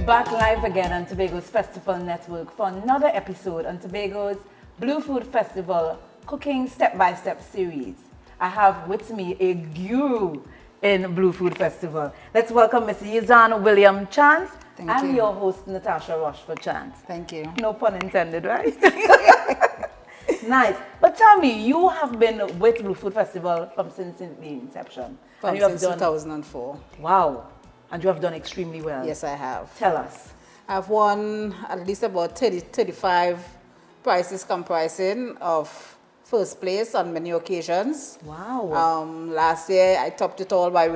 back live again on Tobago's Festival Network for another episode on Tobago's Blue Food Festival Cooking Step-by-Step series. I have with me a guru in Blue Food Festival. Let's welcome Miss Yzanne William Chance. I'm your host, Natasha Rochford Chance. Thank you. No pun intended, right? Nice. But tell me, you have been with Blue Food Festival since the inception. Since 2004. Wow. And you have done extremely well. Yes, I have. Tell us. I've won at least about 35 prizes comprising of first place on many occasions. Wow. Last year, I topped it all by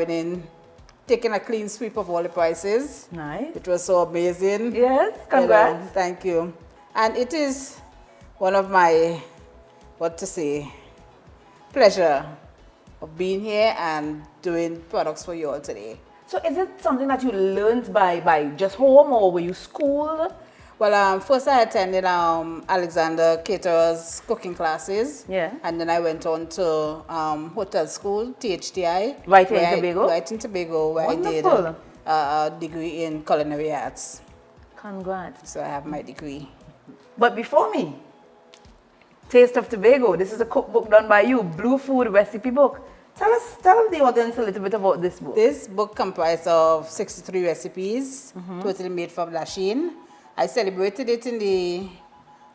taking a clean sweep of all the prizes. Nice. It was so amazing. Yes, congrats. You know, thank you. And it is one of my, pleasure of being here and doing products for you all today. So is it something that you learned by just home, or were you schooled? Well, first I attended Alexander Caterer's cooking classes. Yeah. And then I went on to hotel school, THTI. Right here in Tobago? Right in Tobago, where Wonderful. I did a degree in culinary arts. Congrats. So I have my degree. But before me, Taste of Tobago. This is a cookbook done by you, Blue Food Recipe Book. Tell the audience a little bit about this book. This book comprised of 63 recipes, totally made from Dasheen. I celebrated it in the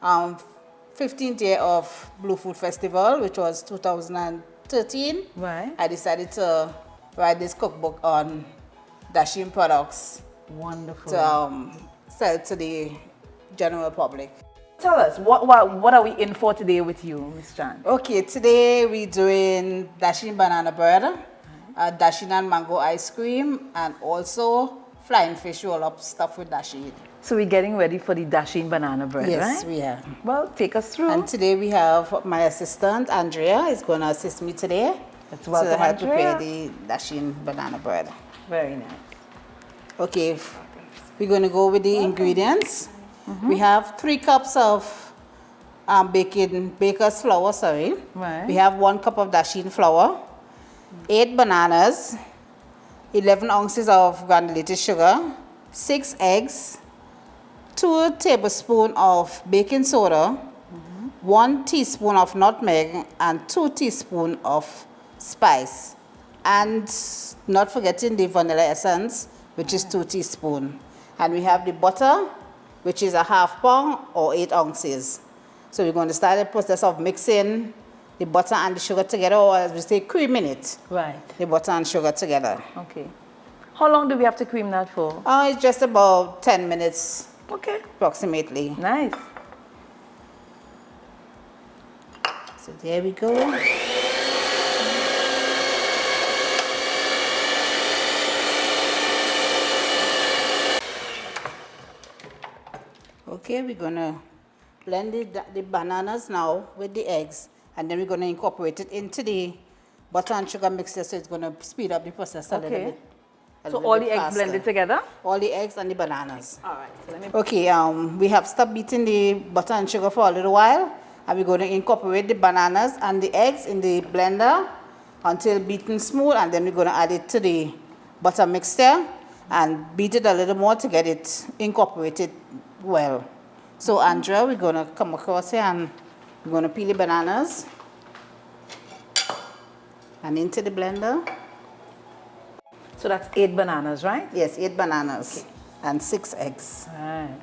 15th year of Blue Food Festival, which was 2013. Right. I decided to write this cookbook on Dasheen products. Wonderful. To sell to the general public. Tell us, what are we in for today with you, Ms. Chan? Okay, today we're doing Dasheen Banana Bread, Dasheen Mango Ice Cream, and also flying fish roll-up stuffed with Dasheen. So we're getting ready for the Dasheen Banana Bread, right? Yes, we are. Well, take us through. And today we have my assistant, Andrea, is going to assist me today. Let's welcome to help Andrea. prepare the Dasheen Banana Bread. Very nice. Okay, we're going to go with the ingredients. We have 3 cups of baker's flour, Right. We have 1 cup of Dasheen flour, 8 bananas, 11 ounces of granulated sugar, 6 eggs, 2 tablespoons of baking soda, 1 teaspoon of nutmeg, and 2 teaspoons of spice. And not forgetting the vanilla essence, which is 2 teaspoons. And we have the butter, which is a ½ pound or 8 ounces. So we're going to start the process of mixing the butter and the sugar together, or as we say, creaming it. Right. The butter and sugar together. Okay. How long do we have to cream that for? It's just about 10 minutes, Okay. approximately. Nice. So there we go. Okay, we're going to blend the bananas now with the eggs, and then we're going to incorporate it into the butter and sugar mixture, so it's going to speed up the process a little bit. So all the eggs blended together? All the eggs and the bananas. All right. So let me... Okay, we have stopped beating the butter and sugar for a little while, and we're going to incorporate the bananas and the eggs in the blender until beaten smooth, and then we're going to add it to the butter mixture and beat it a little more to get it incorporated well. So Andrea, we're going to come across here and we're going to peel the bananas and into the blender. So that's 8 bananas, right? Yes, 8 bananas and 6 eggs. All right.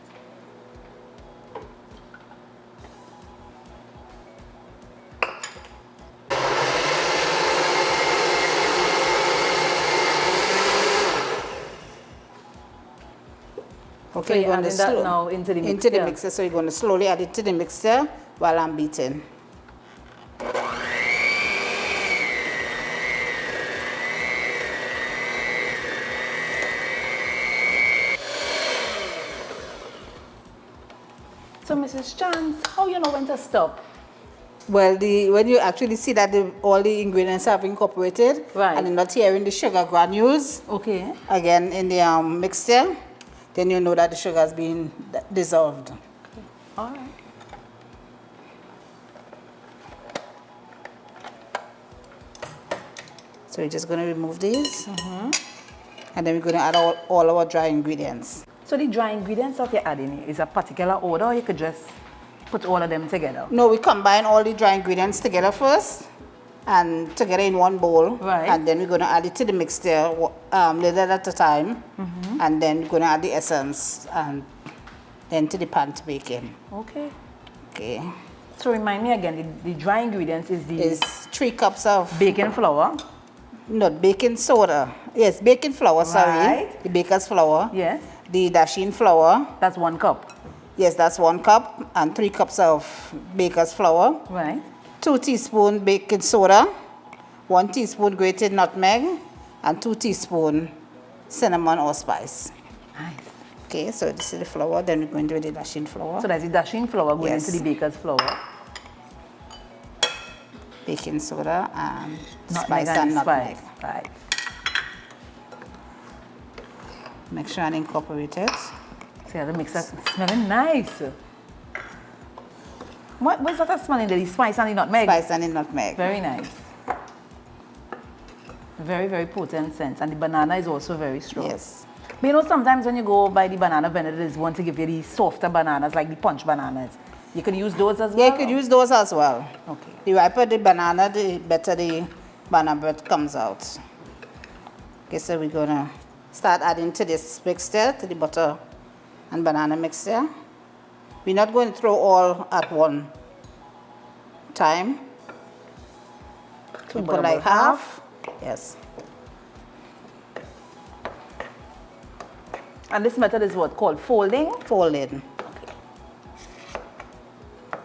Okay, So you're you're going to adding that now into the mixture? Into the mixer, so you're going to slowly add it to the mixer while I'm beating. So Mrs. Chance, how you know when to stop? Well, when you actually see that all the ingredients have incorporated, Right. and you're not hearing the sugar granules Okay. again in the mixture, then you know that the sugar has been dissolved. Okay. All right. So we're just going to remove these, and then we're going to add all our dry ingredients. So the dry ingredients that you're adding is a particular order, or you could just put all of them together? No, we combine all the dry ingredients together first and together in one bowl. Right. And then we're going to add it to the mixture little at a time. And then we're going to add the essence and then to the pan to bake in. Okay. Okay. So remind me again, the dry ingredients is the Is 3 cups of baking flour. not baking soda. Yes, baking flour, sorry. Right. The baker's flour. Yes. The Dasheen flour. That's 1 cup. Yes, that's 1 cup and 3 cups of baker's flour. Right. 2 teaspoons baking soda, 1 teaspoon grated nutmeg, and 2 teaspoons cinnamon or spice. Nice. Okay, so this is the flour. Then we're going to do the Dasheen flour. So that's the Dasheen flour going Yes. into the baker's flour. Baking soda and Nutmeg spice and nutmeg. spice. Right. Make sure and incorporate it. So yeah, the mixer is smelling nice. What's that smelling? The spice and the nutmeg? Spice and the nutmeg. Very nice. Very, very potent scent. And the banana is also very strong. Yes. But you know, sometimes when you go buy the banana vendor, there's one to give you the softer bananas, like the punch bananas. You could use those as well? Yeah, you could use those as well. Okay. The riper the banana, the better the banana bread comes out. Okay, so we're going to start adding to this mixture, to the butter and banana mixture. We're not going to throw all at one time. So We put put like about half. Yes. And this method is what called folding? Folding.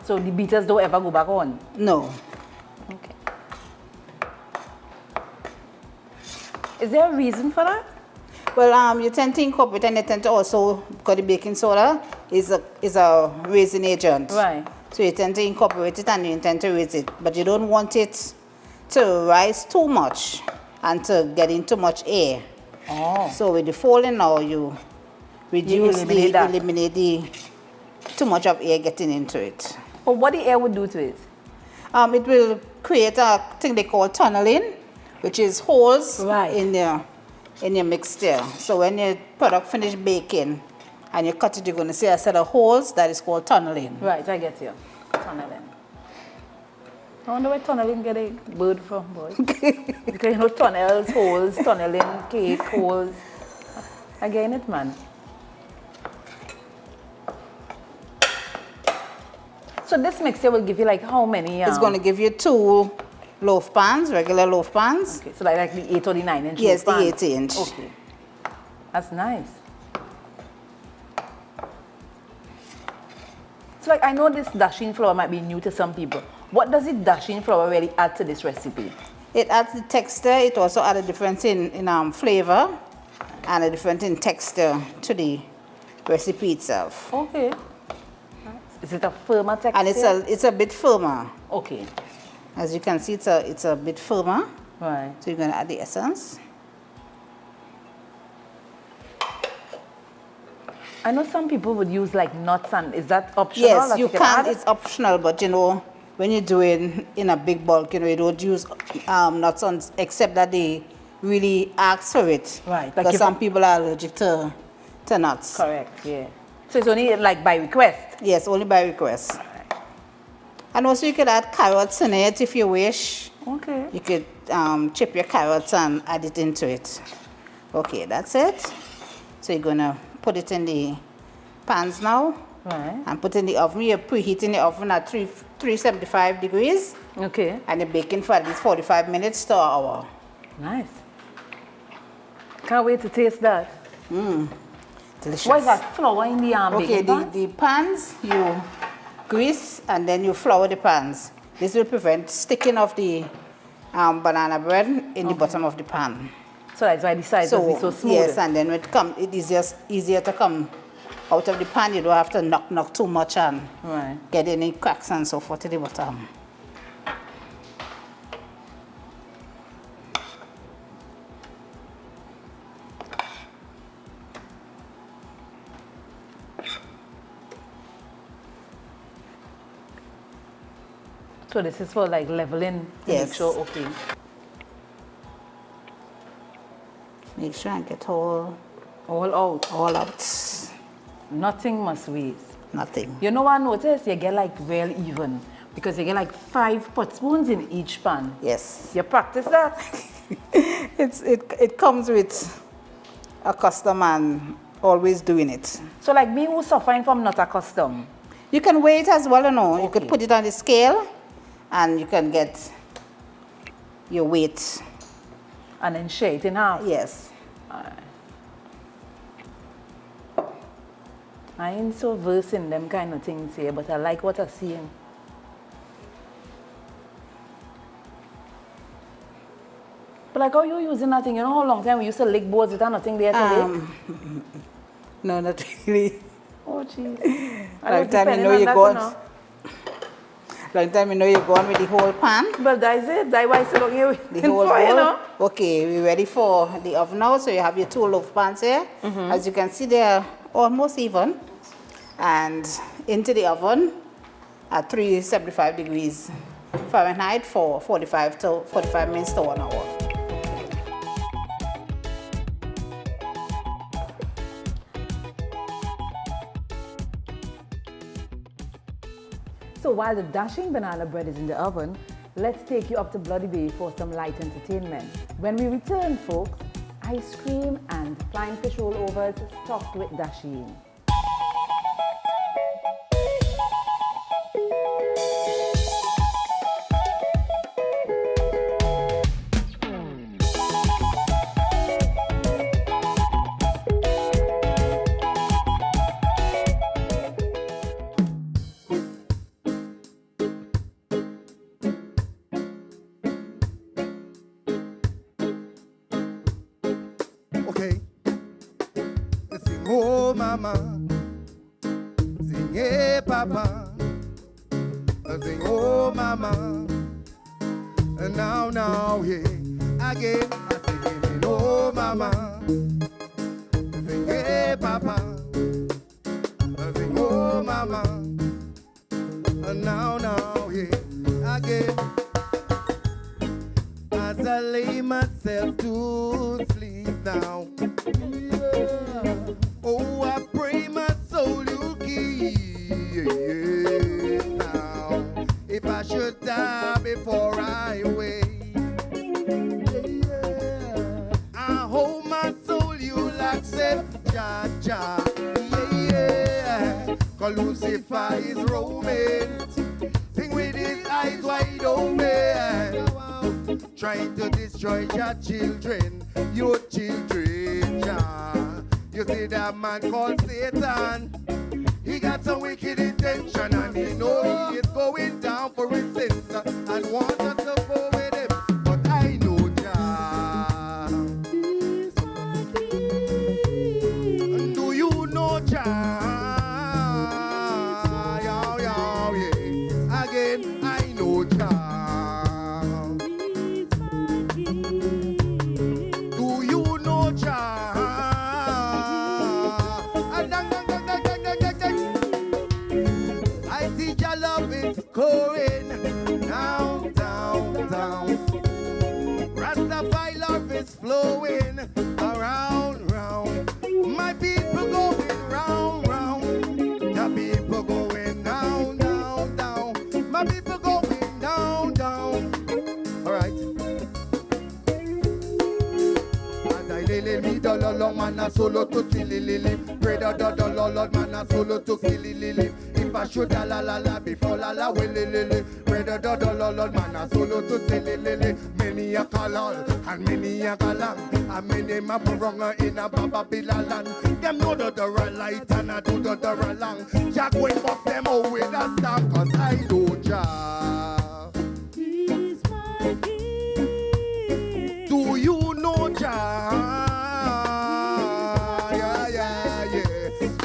So the beaters don't ever go back on? No. Okay. Is there a reason for that? Well, you tend to incorporate and you tend to also, because the baking soda is a raising agent. Right. So you tend to incorporate it and you intend to raise it. But you don't want it to rise too much and to get in too much air. Oh. So with the folding now, you eliminate the too much of air getting into it. But what the air would do to it? It will create a thing they call tunneling, which is holes Right. in your mixture. So when your product finish baking and you cut it, you're going to see a set of holes that is called tunneling. Right, I get you. Tunneling. I wonder where tunneling get a bird from, boy. Because you know tunnels, holes, tunneling, cake, holes. Again it, man. So this mixture will give you like how many? It's going to give you 2 loaf pans, regular loaf pans. Okay, so like the 8 or the 9 inch? Yes, the pan. 8 inch. Okay. That's nice. So like I know this Dasheen flour might be new to some people. What does the Dasheen flour really add to this recipe? It adds the texture. It also adds a difference in flavor and a difference in texture to the recipe itself. Okay. Is it a firmer texture? And it's a bit firmer. Okay. As you can see, it's a bit firmer. Right. So you're going to add the essence. I know some people would use like nuts, and is that optional? Yes, that you can. add? It's optional, but you know, when you're doing in a big bulk, you know, you don't use nuts on, except that they really ask for it. Right. Like Because some people are allergic to nuts. Correct, yeah. So it's only like by request? Yes, only by request. And also you could add carrots in it if you wish. Okay. You could chip your carrots and add it into it. Okay, that's it. So you're going to put it in the pans now. Right. And put in the oven. You're preheating the oven at 375 degrees. Okay. And you're baking for at least 45 minutes to an hour. Nice. Can't wait to taste that. Delicious. What is that? Flour in the Okay, baking pan? the pans, you grease and then you flour the pans. This will prevent sticking of the banana bread in the bottom of the pan. So that's why the sides will be so smooth. Yes, and then it is just easier to come out of the pan. You don't have to knock too much and Right. get any cracks and so forth to the bottom. So this is for like leveling to make Yes. sure, okay. Make sure and get all All out. out. Nothing must waste. Nothing. You know what I noticed? You get like real even because you get like 5 pot spoons in each pan. Yes. You practice that? It comes with a custom and always doing it. So like me who's suffering from not accustomed. You can weigh it as well, you know. You could Okay. put it on the scale and you can get your weight. And then share it in half. Yes. I ain't so versed in them kind of things here, but I like what I'm seeing. But like how you using that thing? You know how long time we used to lick boards without nothing there to lick? No, not really. Oh jeez. Long time you know you're gone. Long time you know you're gone with the whole pan. But that's it. That's why I still here The in whole for, you bowl. know. Okay, we're ready for the oven now. So you have your 2 loaf pans here. As you can see, they're almost even. And into the oven at 375 degrees Fahrenheit for 45 minutes to 1 hour. So while the Dasheen Banana Bread is in the oven, let's take you up to Bloody Bay for some light entertainment. When we return, folks, ice cream and flying fish rollovers stuffed with Dasheen. Okay. Sing, oh mama. Sing, hey papa. Sing, oh mama. And now, yeah. Again, I sing, oh mama. Sing, hey papa. Sing, oh mama. And now, yeah. Again. As I lay myself to sleep now. Yeah. Oh, I pray my soul you'll keep now. If I should die before I wake, yeah. I hope my soul you'll accept, Jah Jah. Yeah. 'Cause Lucifer is roaming, sing with his eyes wide open, trying to destroy your children, Jah. You see that man called Satan, he got some wicked intention and he know he is going down for his sins and wants us to go with him. But I know Jah. And do you know Jah? Yeah. Again, I know Jah. Going down, down, down. Rastafari love is flowing around, round. My people going round, round. The people going down, down, down. My people going down, down. All right. As I lily me dollar man a solo to silly lily. Pray the Lord man a solo to killy lily. If I should la la la before la la will lily. Brother Lord man a solo to tell lily. Many a call and many a galang and many ma wrong in a Baba Bilalan. Them know the light and I do the long. Jack wait for them all with a star 'cause I know Jah. He's my king. Do you know Jah?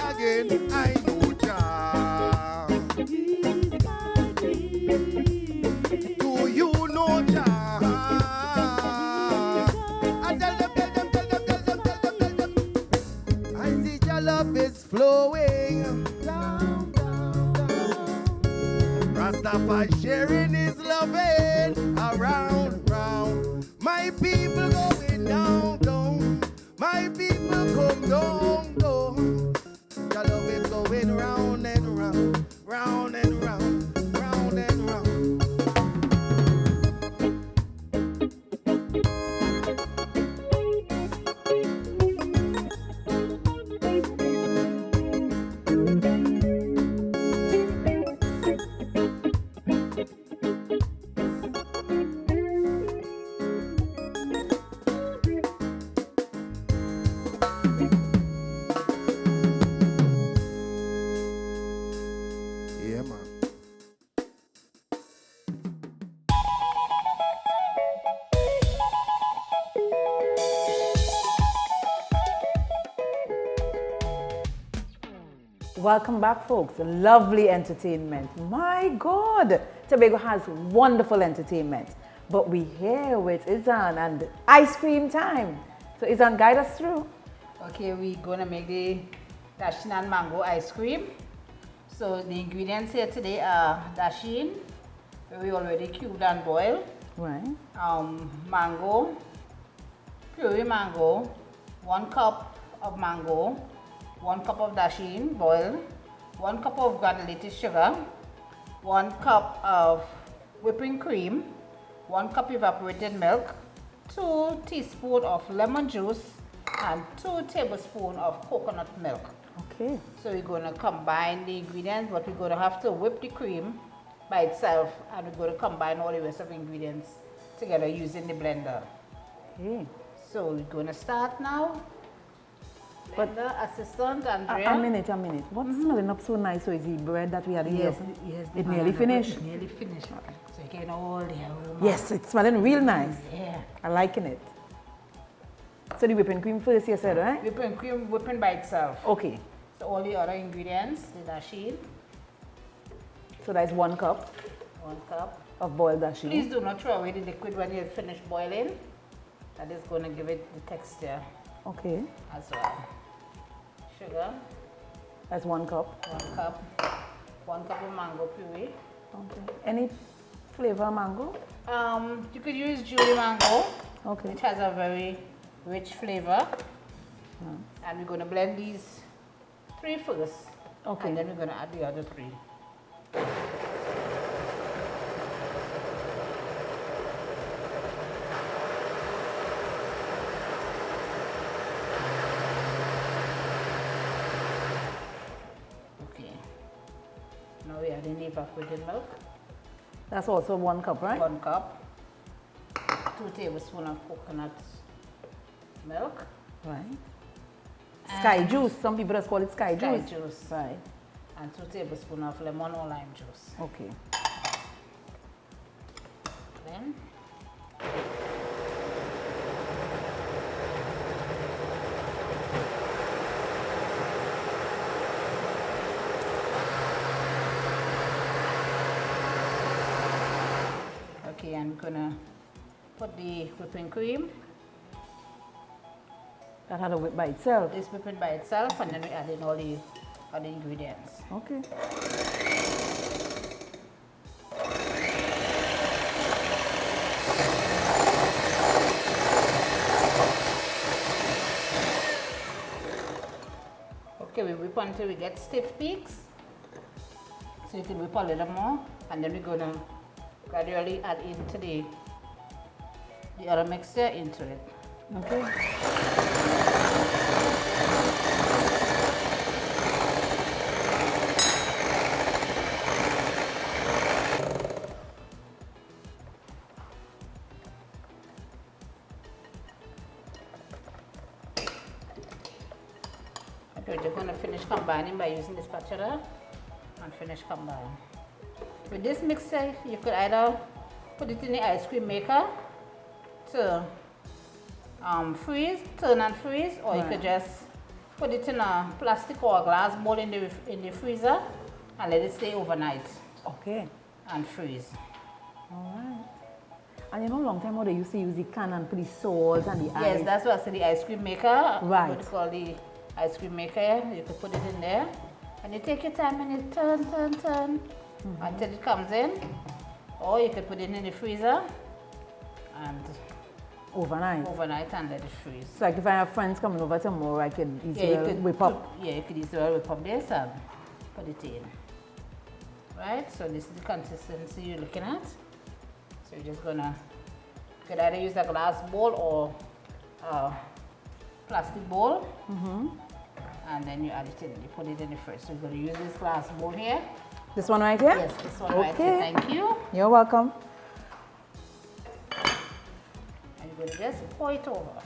Again, I know Jah. Do you know Jah? I tell them. I see Jah love is flowing down, down, down. Rastafari sharing his loving around, round. My people going down, down. My people come down, down. Jah love is Welcome back, folks. Lovely entertainment. My God, Tobago has wonderful entertainment. But we here with Yzanne and ice cream time. So Yzanne, guide us through. Okay, we're gonna make the Dasheen Mango Ice Cream. So the ingredients here today are Dasheen, we already cubed and boiled. Right. Mango, puree mango, 1 cup of mango, 1 cup of Dasheen boiled, 1 cup of granulated sugar, 1 cup of whipping cream, 1 cup evaporated milk, 2 teaspoons of lemon juice, and 2 tablespoons of coconut milk. Okay. So we're going to combine the ingredients, but we're going to have to whip the cream by itself, and we're going to combine all the rest of the ingredients together using the blender. Okay. So we're going to start now. But- Blender assistant Andrea. A minute. What's smelling up so nice? So is the bread that we had here? Yes. It nearly finished. It nearly finished. So you get all the aroma. Yes, it's smelling real nice. Yeah. I'm liking it. So the whipping cream first, you said, right? Whipping cream, whipping by itself. Okay. So all the other ingredients, the Dasheen, So that's 1 cup 1 cup. of boiled Dasheen. Please do not throw away the liquid when you finish boiling. That is going to give it the texture Okay. as well. Sugar, That's 1 cup. 1 cup. 1 cup of mango puree. Okay. Any flavor mango? You could use Julie mango, Okay. which has a very rich flavor. And we're going to blend these 3 first. Okay. And then we're going to add the other 3. Okay. Now we're adding the evaporated milk. That's also 1 cup, right? 1 cup. 2 tablespoons of coconut milk. Right. Sky And juice. Some people just call it sky Sky juice. juice. Right. And 2 tablespoons of lemon or lime juice. Okay. Then okay, I'm gonna put the whipping cream. That had a whip by itself. This whipping by itself, and then we add in all the other ingredients. Okay. Okay, we whip until we get stiff peaks. So you can whip a little more, and then we're gonna gradually add into the other mixture into it. Okay. Okay, we're just gonna finish combining by using the spatula and finish combining. With this mixture, you could either put it in the ice cream maker to freeze, turn and freeze, or you could just put it in a plastic or a glass bowl in the freezer and let it stay overnight Okay. and freeze. All right. And you know, long time ago they used to use the can and put the salt and the ice. Yes, that's what I said, the ice cream maker. Right. What you call the ice cream maker. You could put it in there. And you take your time and you turn until it comes in. Or you could put it in the freezer and Overnight. overnight and let it freeze. So like if I have friends coming over tomorrow, I can easily whip up. Yeah, you could easily whip up this and put it in. Right, so this is the consistency you're looking at. So you're just gonna, you could either use a glass bowl or a plastic bowl. And then you add it in, you put it in the fridge. So you're gonna use this glass bowl here. This one right here? Yes, this one right here, thank you. You're welcome. And you're gonna just pour it over.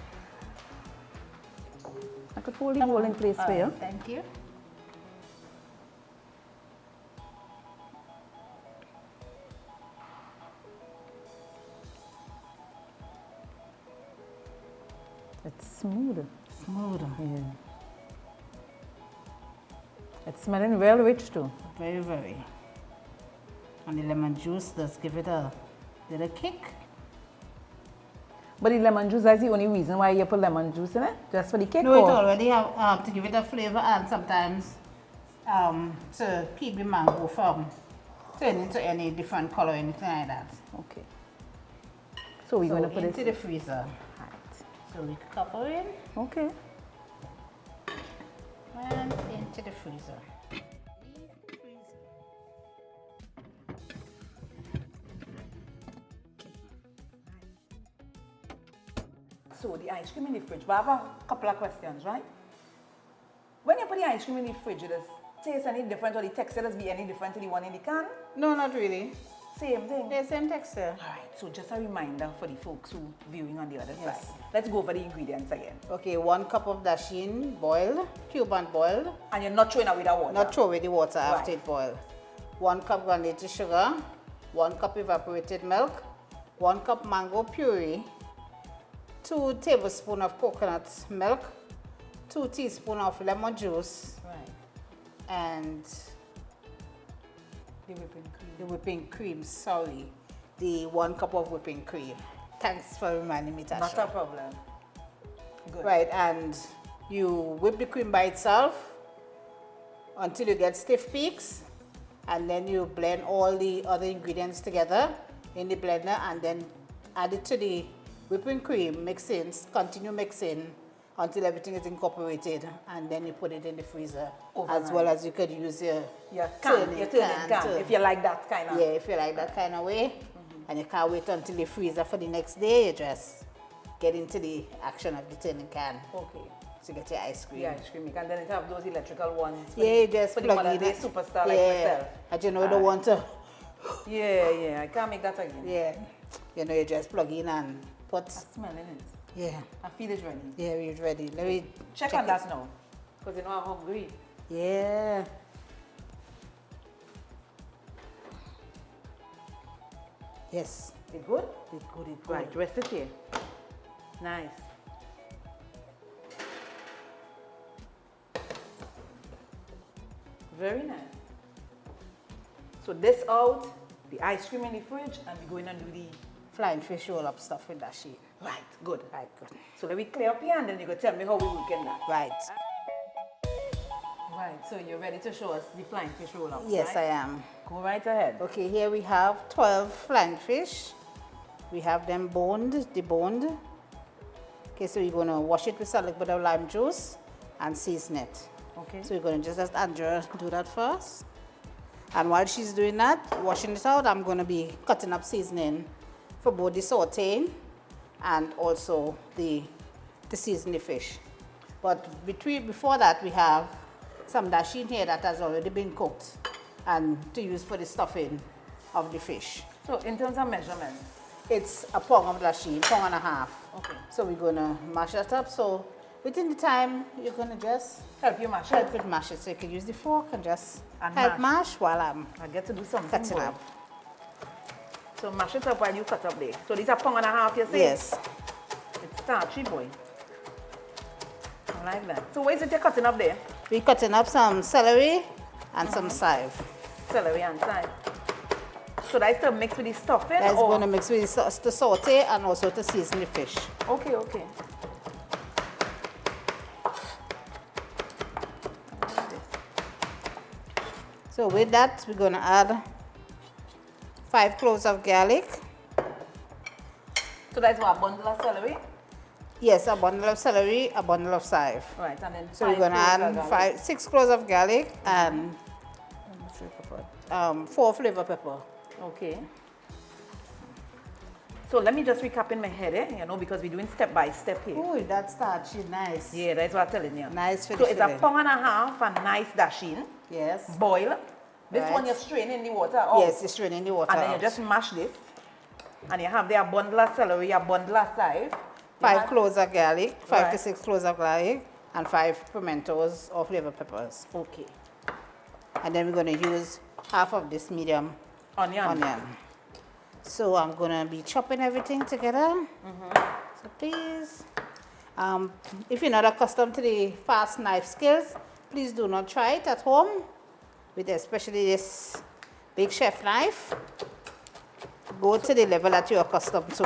I could hold the bowl in place for you. Thank you. It's smooth. Smooth. Yeah. It's smelling real rich too. Very, very. And the lemon juice does give it a little kick. But the lemon juice, that's the only reason why you put lemon juice in it? Just for the kick? No, it or? already have to give it a flavor and sometimes to keep the mango from turning into any different color or anything like that. Okay. So we're going to put into it the freezer. Right. So we cover it Okay. and into the freezer. So the ice cream in the fridge. But I have a couple of questions, right? When you put the ice cream in the fridge, does it taste any different or the texture does be any different to the one in the can? No, not really. Same thing. They're same texture. Alright, so just a reminder for the folks who viewing on the other Yes. side. Let's go over the ingredients again. Okay, 1 cup of dasheen boiled, cube and boiled. And you're not throwing away the water. Not throw away the water after Right. it boiled. 1 cup granulated sugar, 1 cup evaporated milk, 1 cup mango puree, 2 tablespoons of coconut milk, 2 teaspoons of lemon juice, Right. and The whipping cream. the whipping cream, sorry, the 1 cup of whipping cream. Thanks for reminding me, Tasha. Not a problem. Good. Right, and you whip the cream by itself until you get stiff peaks, and then you blend all the other ingredients together in the blender and then add it to the whipping cream, mixing, continue mixing until everything is incorporated, and then you put it in the freezer. Overnight. As well as you could use your Your turning can, to- if you like that kind of. yeah, if you like that kind of way, and you can't wait until you freezer for the next day, you just get into the action of the turning can Okay. to get your ice cream. The ice cream. And then it have those electrical ones. For Yeah, the, you just for the plug modern in day it. superstar like Yeah, myself. and you know you don't want to. Yeah, I can't make that again. Yeah, you know you just plug in and put. I'm smelling it. Yeah, I feel it's ready. yeah, we're ready. Let me Check on that now. Because you know I'm hungry. Yeah. Yes, It good? it's good. It's good. Right, rest it here. Nice. Very nice. So this out, the ice cream in the fridge, and we're going to do the... Flying fish roll up stuff with that sheet. Right, good. Right, good. So let me clear up here and then you go tell me how we work in that. Right. Right, so you're ready to show us the flying fish roll-ups, Yes, right? I am. Go right ahead. Okay, here we have 12 flying fish. We have them deboned. Okay, so we're going to wash it with a little bit of lime juice and season it. Okay. So we're going to just let Andrea do that first. And while she's doing that, washing it out, I'm going to be cutting up seasoning for both the sauteing and also the season the fish. But before that, we have some dasheen here that has already been cooked and to use for the stuffing of the fish. So in terms of measurements, It's a pound of dasheen, pound and a half. okay. So we're going to mash that up. So within the time, you're going to just Help you mash help it. it mash it. So you can use the fork and just And help mash. mash while I'm I get to do something. cutting boy. up. So mash it up while you cut up there. So these are pound and a half, you say? Yes. It's starchy, boy. I like that. So what is it you're cutting up there? We're cutting up some celery and some chive. Celery and thyme. So that's to mix with the stuffing? That's or? going to mix with the sauce to saute and also to season the fish. Okay, okay. So with that, we're going to add 5 cloves of garlic. So that's what, a bundle of celery? Yes, a bundle of celery, a bundle of chive. Right, and then So we're going to add 6 cloves of garlic and 4 flavor pepper. Okay. So let me just recap in my head, you know, because we're doing step by step here. Ooh, that starchy, nice. Yeah, that's what I'm telling you. Nice for So the it's a filling. pound and a half and nice dasheen, Yes. boil. This Right. one you strain in the water out. Yes, you're straining the water And then you out. just mash this. And you have there a bundle of celery, a bundle of chive. 5 cloves of garlic, 5 to Right. 6 cloves of garlic, and 5 pimentos or flavor peppers. Okay. And then we're going to use half of this medium Onion. onion. So I'm going to be chopping everything together. So please, if you're not accustomed to the fast knife skills, please do not try it at home with especially this big chef knife. Go to the level that you're accustomed to.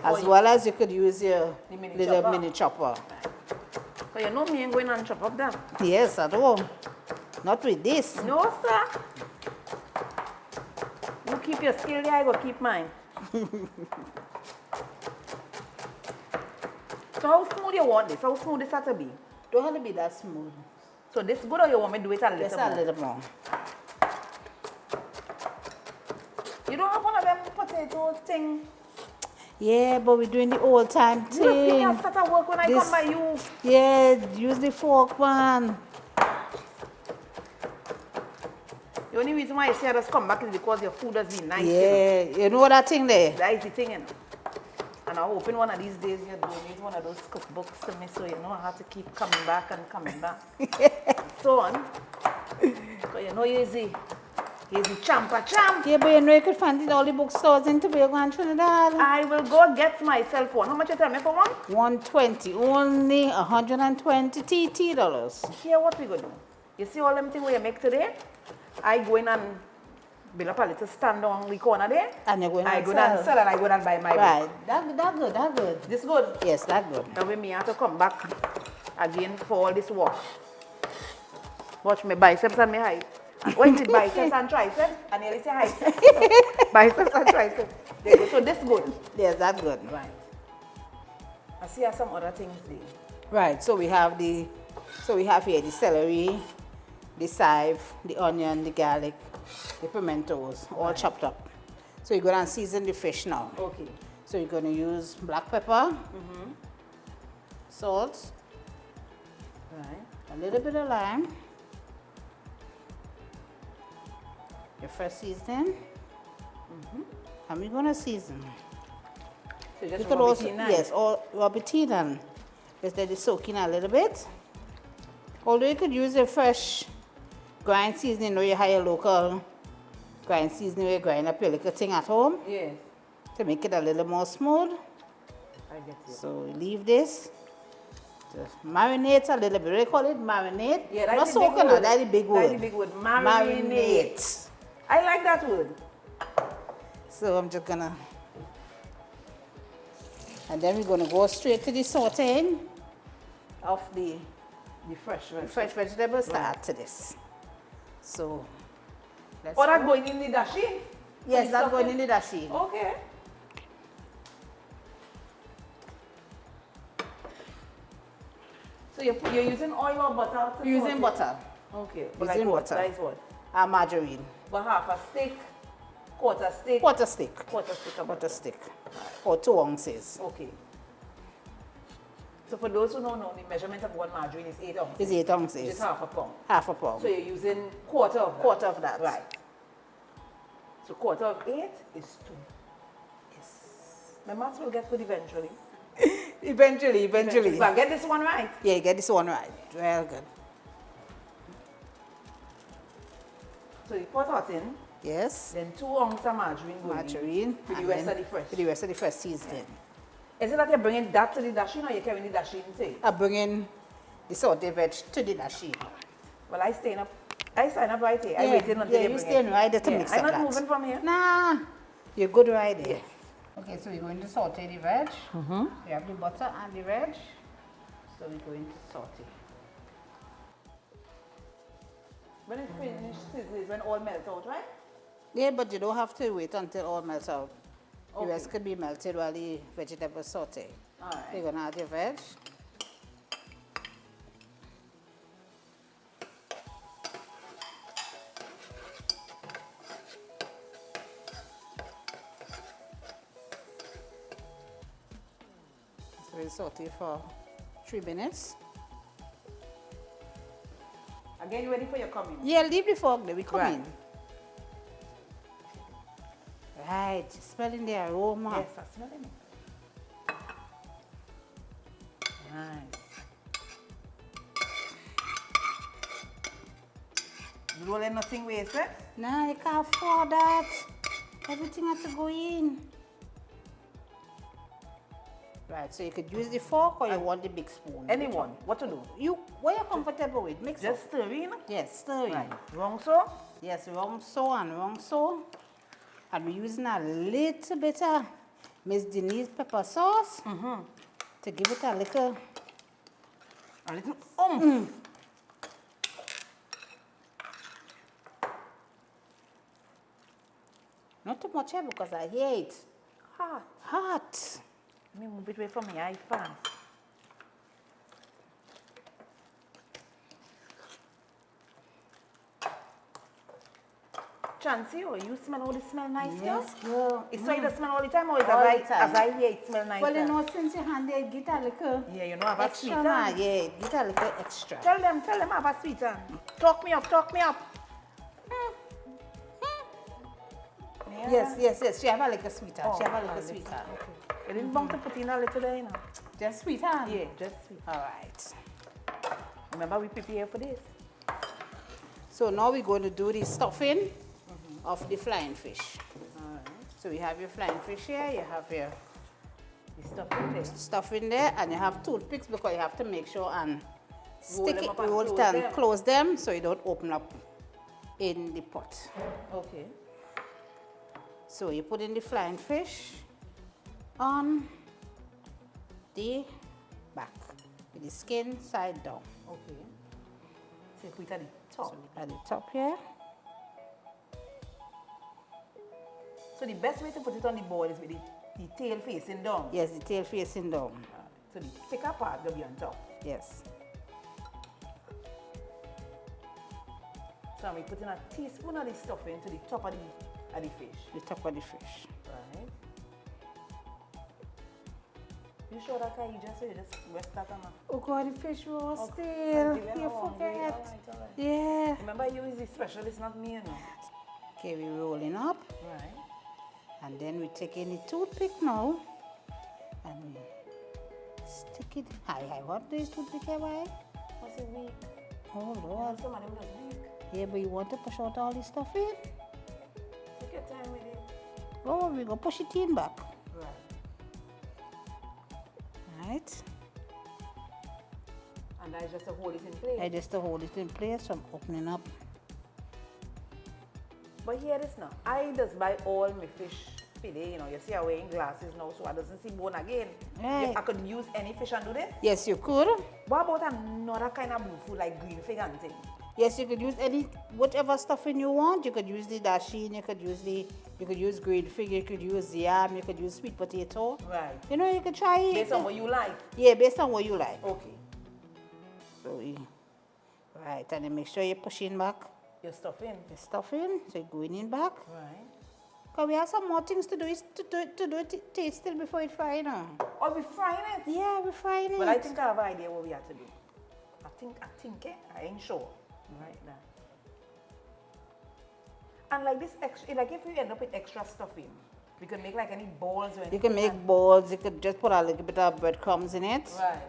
As well as you could use your little mini chopper. So you know me ain't going and chop up that. Yes, at home. Not with this. No, sir. You keep your skill there, I go keep mine. So how smooth you want this? How smooth this has to be? Don't have to be that smooth. So this good or you want me to do it a little Just more? a little more. You don't have one of them potato thing? Yeah, but we're doing the old time You see me thing. start to work when I This- come by you. Yeah, use the fork, man. The only reason why you say I just come back is because your food has been nice. Yeah, you know that thing there? That is the thing, And I'm hoping one of these days you donate one of those cookbooks to me so you know I have to keep coming back and coming back. So on. Because you know you're the champa champ. Yeah, but you know you could find it in all the bookstores in Tobago and Trinidad. I will go get myself one. How much you tell me for one? 120, only 120 TT dollars. Here what we gonna do? You see all them things we make today? I go in and build up a little stand on the corner there. And you're going I and go sell. down and sell and I go down and buy my book. Right, that good. This good? Yes, that good. That way me have to come back again for all this work. Watch my biceps and my height. When is it biceps and triceps? And you say height. Biceps and triceps. There you go. So this good. Yes, that good. Right. I see how some other things there. Right, so we have here the celery, the chive, the onion, the garlic, the pimentos, all chopped up. So you're going to season the fish now. Okay. So you're going to use black pepper, salt, Right. a little bit of lime, your fresh seasoning, and we're going to season. So You just could rub also, it in nice. yes, or rub it in and just let it soak in a little bit. Although you could use a fresh grind seasoning or you have your local grind seasoning where you grind up your little thing at home Yes. to make it a little more smooth. I get you. So we leave this. Just marinate a little bit. They call it marinate. Yeah, Not that's the big soaking, word. that's the big word. That's the big word. Marinate. I like that word. So I'm just gonna, and then we're gonna go straight to the sauteing of the fresh fresh vegetables to add to this. So let's Or that go. going in the dasheen? Yes, the that's going stuffing? in the dasheen. Okay. So you're using oil or butter? To Using saute? butter, Okay. But Using like what? butter. That is what? and margarine, But half a stick, quarter stick, quarter stick, quarter stick of quarter butter. stick, or 2 ounces. Okay. So for those who don't know, the measurement of one margarine is 8 ounces. It's 8 Which is ounces, half a pound. half a pound. So you're using quarter of that. Quarter of that. Right. So quarter of 8 is 2. Yes. My maths will get good eventually. Eventually. But I get this one right. Yeah, you get this one right. Well good. So you pour that in, Yes. then 2 ounces of margarine going Margarine. in for the and rest then of the fresh. For the rest of the fresh seasoning. Is it that you're bringing that to the dasheen or you're carrying the dasheen too? I bring in the sauteed veg to the dasheen. Well, I sign up right here. I waited until yeah, you you bring staying it. right there to Yeah, mix I'm up not that. moving from here. Nah, you're good right there. Yes. Okay, so we're going to saute the veg. We have the butter and the veg. So we're going to saute. When it finishes is when all melts out, right? Yeah, but you don't have to wait until all melts out. The Okay. rest could be melted while the vegetables saute. All right. You're gonna add your veg. So we'll saute for 3 minutes. Again, you ready for your coming? Yeah, leave the fork there, we come Right. in. Right, smelling the aroma. Yes, I'm smelling it. Nice. You don't let nothing waste, eh? Nah, you can't afford that. Everything has to go in. Right. Right, so you could use the fork or you want the big spoon. Anyone, what to do? What you're comfortable with, mix Just up. stirring. Yes, stir Right. in. Wrong so? Yes, wrong so and wrong so. And we're using a little bit of Miss Denise pepper sauce to give it a little. A little Not too much here because I hate hot. hot. Let me move it away from me, I fast. Chancy, oh, you smell all this smell nice, Yes, girl? girl. It's so you smell all the time, or is All as the time. I hear it smell nice? Well, you know, since your hand there, get a little Yeah, you know, I have a extra. sweet Now. hand. Yeah, get a little extra. Tell them I have a sweet hand. Talk me up, talk me up. Yeah. Yes. She have a little sweeter. Oh, she have a a little little. sweeter. You didn't want to put in a little there, you know. Just sweeter? Yeah, just sweet. All right. Remember, we prepare for this. So now we're going to do the stuffing of the flying fish. All right. So you have your flying fish here, you have your The stuff in there. stuff in there, and you have toothpicks because you have to make sure and stick them it, up and roll it close and them. close them so you don't open up in the pot. Okay. So you put in the flying fish on the back with the skin side down. Okay. So you put it at the top. At the top here. So the best way to put it on the board is with the tail facing down. Yes, the tail facing down. So the thicker part will be on top. Yes. So we put in a teaspoon of the stuffing to the top of the fish. The top of the fish. Right. You sure that you just rest that on? Oh God, the fish roll Oh, still. give it You a warm forget. all right. Yeah. Remember, you is the specialist, not me, you know. Okay, we're rolling up. Right. And then we take in the toothpick now. And we stick it. Hi, what is toothpick here, why? What's it weak? Oh Lord. Some of them just weak. Yeah, but you want to push out all this stuff in? Take your time with it. Oh, we're going to push it in back. Right. Right. And that is just to hold it in place. I just to hold it in place from opening up. But hear this now. I just buy all my fish today, you know. You see I'm wearing glasses now, so I doesn't see bone again. Right. I could use any fish and do this. Yes, you could. What about another kind of blue food like green fig and thing? Yes, you could use any whatever stuffing you want. You could use the dasheen, you could use green fig, you could use yam, you could use sweet potato. Right. You know, you could try it. Based on what you like. Yeah, based on what you like. Okay. So right, and then make sure you push in back Your stuffing. the stuffing. So you're going in back. Right. Because we have some more things to do it taste still before it fry now. Or we frying it. Yeah, we're frying it. Well, I think I have an idea what we have to do. I think I ain't sure. Right now. And like this extra, like if we end up with extra stuffing, we can make like any balls or anything. You can make balls, you could just put a little bit of breadcrumbs in it. Right.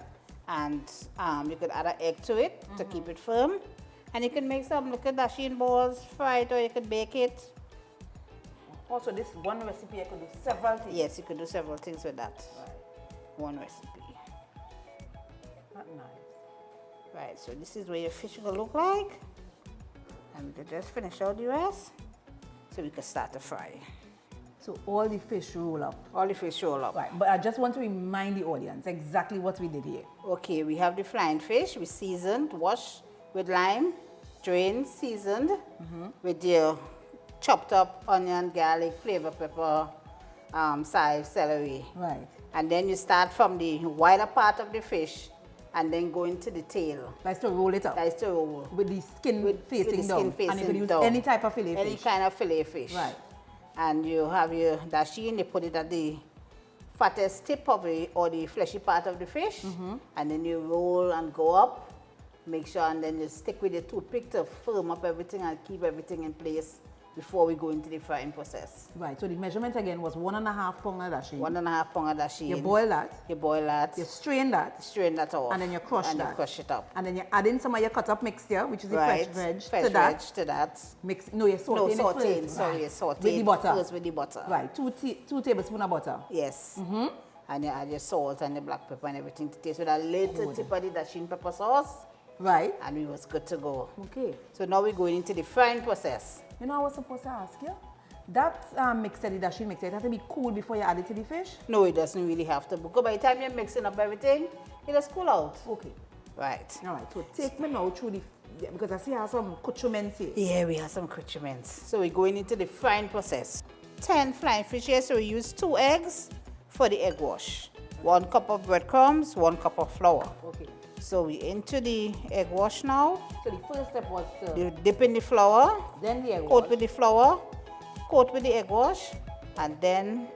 And you could add an egg to it to keep it firm. And you can make some little dasheen balls, fry it, or you could bake it. Also, this one recipe I could do several things. Yes, you could do several things with that. Right. One recipe. Not nice. Right, so this is what your fish will look like. And we could just finish out the rest. So we could start to fry. So all the fish roll up. All the fish roll up. Right, but I just want to remind the audience exactly what we did here. Okay, we have the flying fish. We seasoned, washed with lime, drained, seasoned with your chopped up onion, garlic, flavor pepper, chive, celery. Right. And then you start from the wider part of the fish and then go into the tail. That's to roll it up. That is to roll. With the skin facing with the down. skin facing And you can use down. any type of fillet Any fish. kind of fillet fish. Right. And you have your dasheen, you put it at the fattest tip of it or the fleshy part of the fish. And then you roll and go up. Make sure, and then you stick with your toothpick to firm up everything and keep everything in place before we go into the frying process. Right, so the measurement again was 1.5 pound of dasheen. 1.5 pound of dasheen. You boil that, You boil that. you strain that, strain that off. and then you crush and that. you crush it up. and then you add in some of your cut up mixture, which is the Right. fresh veg, Fresh to that. veg to that. Mix, no, you're sauteing No, it sauteing. first. Sorry, Right. you're sauteing With the butter. first with the butter. Right, 2 tablespoons of butter. Yes. And you add your salt and the black pepper and everything to taste with a little tip of the Dasheen pepper sauce. Right. And we was good to go. Okay. So now we're going into the frying process. You know, I was supposed to ask you. That mixer, the Dasheen mixer, it has to be cool before you add it to the fish? No, it doesn't really have to. Because by the time you're mixing up everything, it just cool out. Okay. Right. All right. So take me now through the, because I see I have some accoutrements here. Yeah, we have some accoutrements. So we're going into the frying process. 10 flying fish here, so we use 2 eggs for the egg wash. 1 cup of breadcrumbs, 1 cup of flour. Okay. So we into the egg wash now. So the first step was to, You dip in the flour, then the egg coat wash. with the flour, coat with the egg wash, and then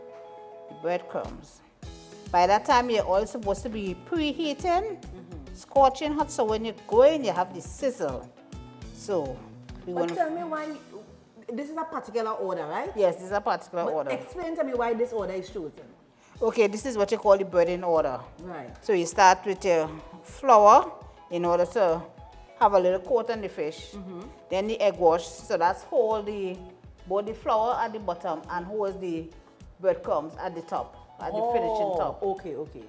the breadcrumbs. By that time, your oil is supposed to be preheating, scorching hot, so when you go in, you have the sizzle. So we But want tell to. me why, this is a particular order, right? Yes, this is a particular But order. explain to me why this order is chosen. Okay, this is what you call the breading order. Right. So you start with your flour in order to have a little coat on the fish. Then the egg wash, so that's hold the both the flour at the bottom and holds the breadcrumbs at the top, at the finishing top. Okay, okay.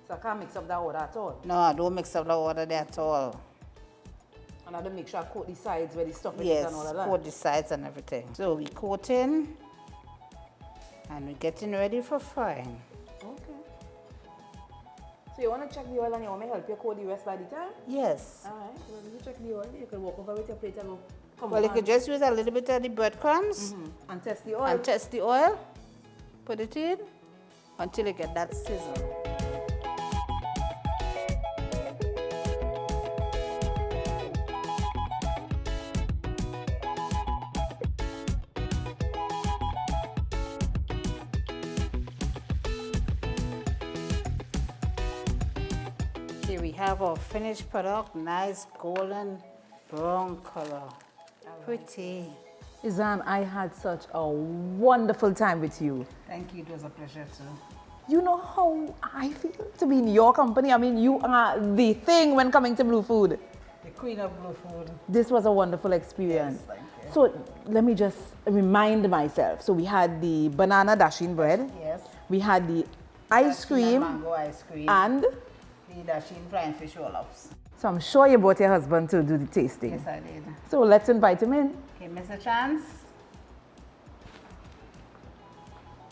So I can't mix up that order at all. No, I don't mix up the order there at all. And I don't make sure I coat the sides where the stuff is Yes, and all of that. coat the sides and everything. So we coating and we're getting ready for frying. Okay. So you want to check the oil and you want me to help you coat the rest by the time? Yes. All right. Well, you check the oil. You can walk over with your plate and go. Come Well, you on. could just use a little bit of the breadcrumbs And test the oil. and test the oil. Put it in until you get that sizzle. Here we have our finished product, nice golden brown color. Pretty. Yzanne, I had such a wonderful time with you. Thank you, it was a pleasure too. You know how I feel to be in your company. I mean, you are the thing when coming to Blue Food. The queen of blue food. This was a wonderful experience. Yes, thank you. So let me just remind myself. So we had the banana Dasheen bread. Yes. We had the ice Dasheen cream Mango ice cream. and The Dasheen frying fish roll-ups. so I'm sure you brought your husband to do the tasting. Yes, I did. So let's invite him in. Okay, Mr. Chance.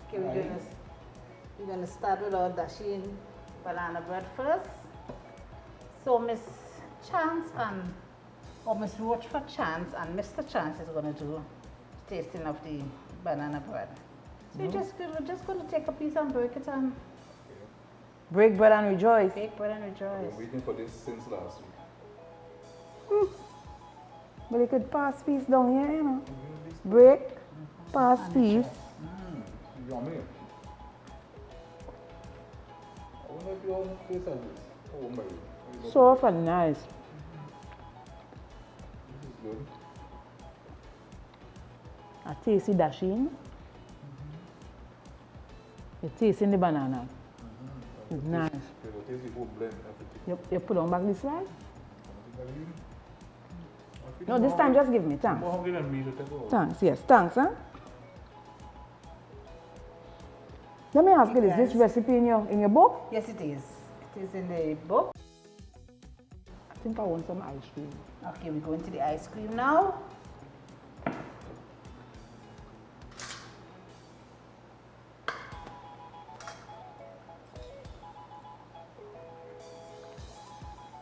Okay, we're gonna start with our Dasheen banana bread first. So Miss Chance or Miss Rochford Chance and Mr. Chance is gonna do tasting of the banana bread. So we're just gonna take a piece and break it and Break bread and rejoice. bake bread and I've been rejoice. waiting for this since last week. But you could pass piece down here, you know. Break, pass piece. Yummy. I wonder if your face has this. Oh my. Soft and nice. This is good. A tasty Dasheen. You're tasting the banana. It's nice. Okay, we'll taste the whole blend, everything. You put on back the slide? I think I'll eat. I feel No, this more time hungry- just give me. Thanks. More hungry than me to take over. Thanks, yes. Thanks, huh? Let me ask you this. This recipe in your book? Yes, it is. It is in the book. I think I want some ice cream. Okay, we go into the ice cream now.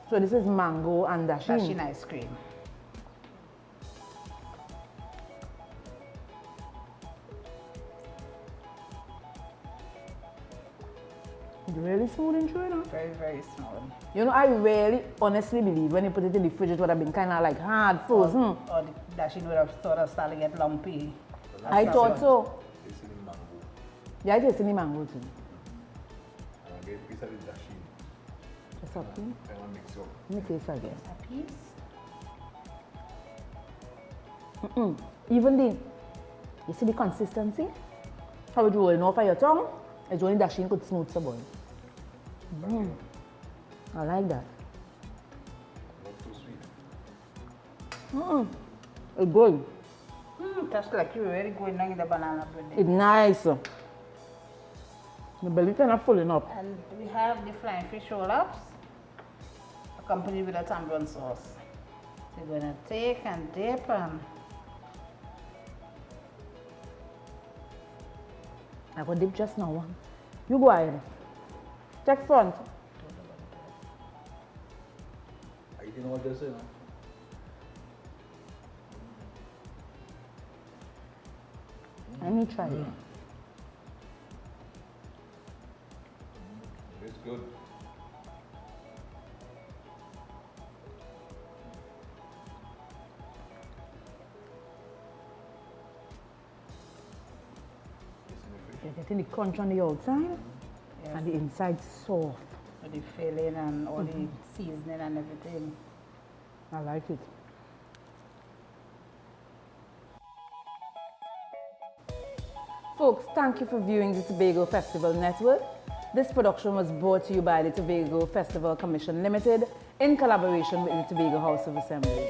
So this is mango and Dasheen Dasheen. ice cream. It's really smooth and true, you know. Very, very small. You know, I really honestly believe when you put it in the fridge, it would have been kind of like hard, frozen. Or the Dasheen would have sort of started to get lumpy. I thought so. Tasting the mango. Yeah, I tasted the mango too. And I get a piece of the Dasheen. Just a piece. I want to mix it up. Let me taste again. A piece. Even the, you see the consistency? How it rolling off of your tongue? It's only Dasheen could smooth the boy. I like that. Not too sweet. It's good. That's like you're really going down in the banana bread. It's nice. The belly kind of filling up. And we have the flying fish roll-ups accompanied with a tamarind sauce. So you're gonna take and dip and I got dip just now. You go ahead. Check front. I didn't know what they say, man. Let me try it. It's good. You're getting the crunch on the outside yes, and the inside soft. with the filling and all the seasoning and everything. I like it. Folks, thank you for viewing the Tobago Festival Network. This production was brought to you by the Tobago Festival Commission Limited in collaboration with the Tobago House of Assembly.